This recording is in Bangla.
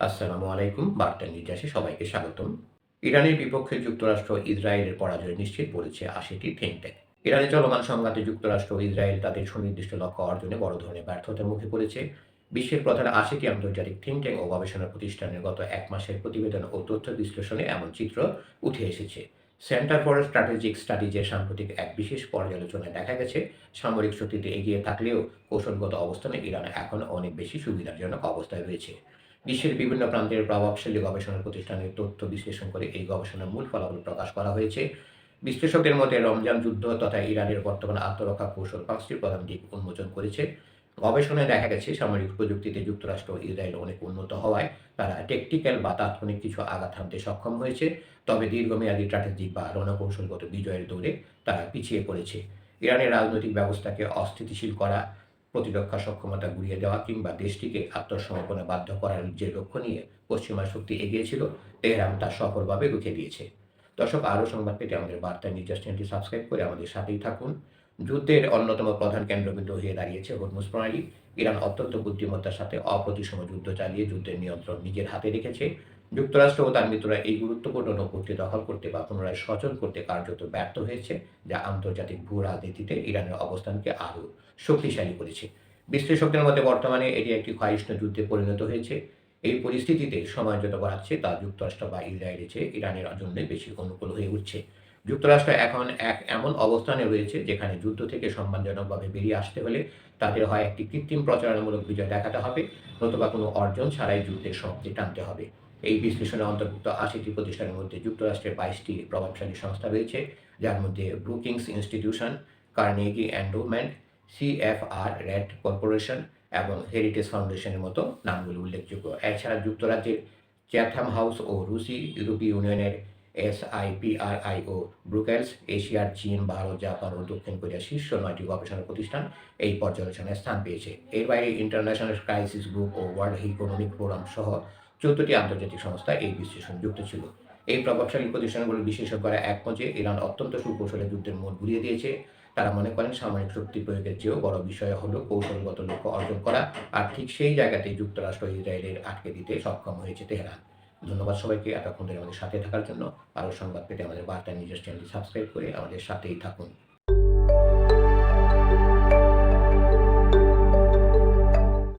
আসসালামু আলাইকুম। বার্তা নির্যাসে সবাইকে স্বাগতম। ইরানের বিপক্ষে যুক্তরাষ্ট্র ইসরায়েলের পরাজয় নিশ্চিত বলেছে ৮০টি থিংক ট্যাঙ্ক। ইরানে চলমান সংঘাতে যুক্তরাষ্ট্র ও ইসরায়েল তাদের সুনির্দিষ্ট লক্ষ্য অর্জনে বড় ধরনের ব্যর্থতার মুখে পড়েছে। বিশ্বের প্রধান ৮০টি আন্তর্জাতিক থিংক ট্যাঙ্ক ও গবেষণা প্রতিষ্ঠানের গত এক মাসের প্রতিবেদন ও তথ্য বিশ্লেষণে এমন চিত্র উঠে এসেছে। সেন্টার ফর স্ট্র্যাটেজিক স্টাডিজের সাম্প্রতিক এক বিশেষ পর্যালোচনায় দেখা গেছে, সামরিক শক্তিতে এগিয়ে থাকলেও কৌশলগত অবস্থানে ইরান এখন অনেক বেশি সুবিধাজনক অবস্থায় রয়েছে। বিশ্বের বিভিন্ন প্রান্তের প্রভাবশালী গবেষণা প্রতিষ্ঠানের তথ্য বিশ্লেষণ করে এই গবেষণার মূল ফলাফল প্রকাশ করা হয়েছে। বিশ্লেষকদের মতে রমজান যুদ্ধ তথা ইরানের বর্তমান আত্মরক্ষা কৌশল ৫টি প্রধান দিক উন্মোচন করেছে। গবেষণায় দেখা গেছে, সামরিক প্রযুক্তিতে যুক্তরাষ্ট্র ও ইসরায়েল অনেক উন্নত হওয়ায় তারা টেকটিক্যাল বা তাৎক্ষণিক কিছু আঘাত হানতে সক্ষম হয়েছে। তবে দীর্ঘমেয়াদী স্ট্র্যাটেজিক বা রণকৌশলগত বিজয়ের দৌড়ে তারা পিছিয়ে পড়েছে। ইরানের রাজনৈতিক ব্যবস্থাকে অস্থিতিশীল করা, প্রতিরক্ষা সক্ষমতা গুঁড়িয়ে দেওয়া কিংবা দেশটিকে আত্মসমর্পণে বাধ্য করার যে লক্ষ্য নিয়ে পশ্চিমা শক্তি এগিয়েছিল, তেহরান তা সফলভাবে রুখে দিয়েছে। দর্শক, আরও সংবাদ পেতে আমাদের বার্তা নির্যাস চ্যানেলটি সাবস্ক্রাইব করে আমাদের সাথেই থাকুন। যুদ্ধের অন্যতম প্রধান কেন্দ্রবিন্দু হয়ে দাঁড়িয়েছে হরমুজ প্রণালী। ইরান অত্যন্ত বুদ্ধিমত্তার সাথে অপ্রতিসম যুদ্ধ চালিয়ে যুদ্ধের নিয়ন্ত্রণ নিজের হাতে রেখেছে। যুক্তরাষ্ট্র ও তার মিত্ররা এই গুরুত্বপূর্ণ নৌপথটি দখল করতে বা পুনরায় সচল করতে কার্যত ব্যর্থ হয়েছে, যা আন্তর্জাতিক ভূ রাজনীতিতে ইরানের অবস্থানকে আরও শক্তিশালী করেছে। বিশ্লেষকদের মতে বর্তমানে এটি একটি ক্ষয়িষ্ণু যুদ্ধে পরিণত হয়েছে। এই পরিস্থিতিতে সময় যত বাড়াচ্ছে তা যুক্তরাষ্ট্র বা ইসরায়েলের চেয়ে ইরানের জন্য বেশি অনুকূল হয়ে উঠছে। যুক্তরাষ্ট্র এখন এক এমন অবস্থানে রয়েছে যেখানে যুদ্ধ থেকে সম্মানজনকভাবে বেরিয়ে আসতে হলে তাদের হয় একটি কৃত্রিম প্রচারণামূলক বিজয় দেখাতে হবে, নতুবা কোনো অর্জন ছাড়াই যুদ্ধের সমাপ্তি টানতে হবে। এই বিশ্লেষণে অন্তর্ভুক্ত ৮০টি প্রতিষ্ঠানের মধ্যে যুক্তরাষ্ট্রের ২২টি প্রভাবশালী সংস্থা রয়েছে, যার মধ্যে Brookings institution, Carnegie endowment, CFR red corporation এবং হেরিটেজ ফাউন্ডেশনের মতো নামগুলো উল্লেখযোগ্য। এছাড়া যুক্তরাজ্যের চ্যাথম হাউস ও রুশি, ইউরোপীয় ইউনিয়নের এসআইপিআরআই ও ব্রুকেলস, এশিয়ার চীন, ভারত, জাপান ও দক্ষিণ কোরিয়ার শীর্ষ ৯টি গবেষণা প্রতিষ্ঠান এই পর্যালোচনায় স্থান পেয়েছে। এর বাইরে ইন্টারন্যাশনাল ক্রাইসিস গ্রুপ ও ওয়ার্ল্ড ইকোনমিক ফোরাম সহ ১৪টি আন্তর্জাতিক সংস্থা এই বিশ্লেষণ যুক্ত ছিল। এই প্রভাবশালী প্রতিষ্ঠানগুলোর বিশেষজ্ঞরা একমত যে ইরান অত্যন্ত সুকৌশলে যুদ্ধের মোড় ঘুরিয়ে দিয়েছে। তারা মনে করেন সামরিক শক্তি প্রয়োগের চেয়েও বড় বিষয় হলো কৌশলগত লক্ষ্য অর্জন করা, আর ঠিক সেই জায়গাতেই যুক্তরাষ্ট্র ইসরায়েলের আটকে দিতে সক্ষম হয়েছে তেহরান। ধন্যবাদ সবাইকে এতক্ষণ ধরে আমাদের সাথে থাকার জন্য। আরও সংবাদ পেতে আমাদের বার্তা নিজের চ্যানেলটি সাবস্ক্রাইব করে আমাদের সাথেই থাকুন।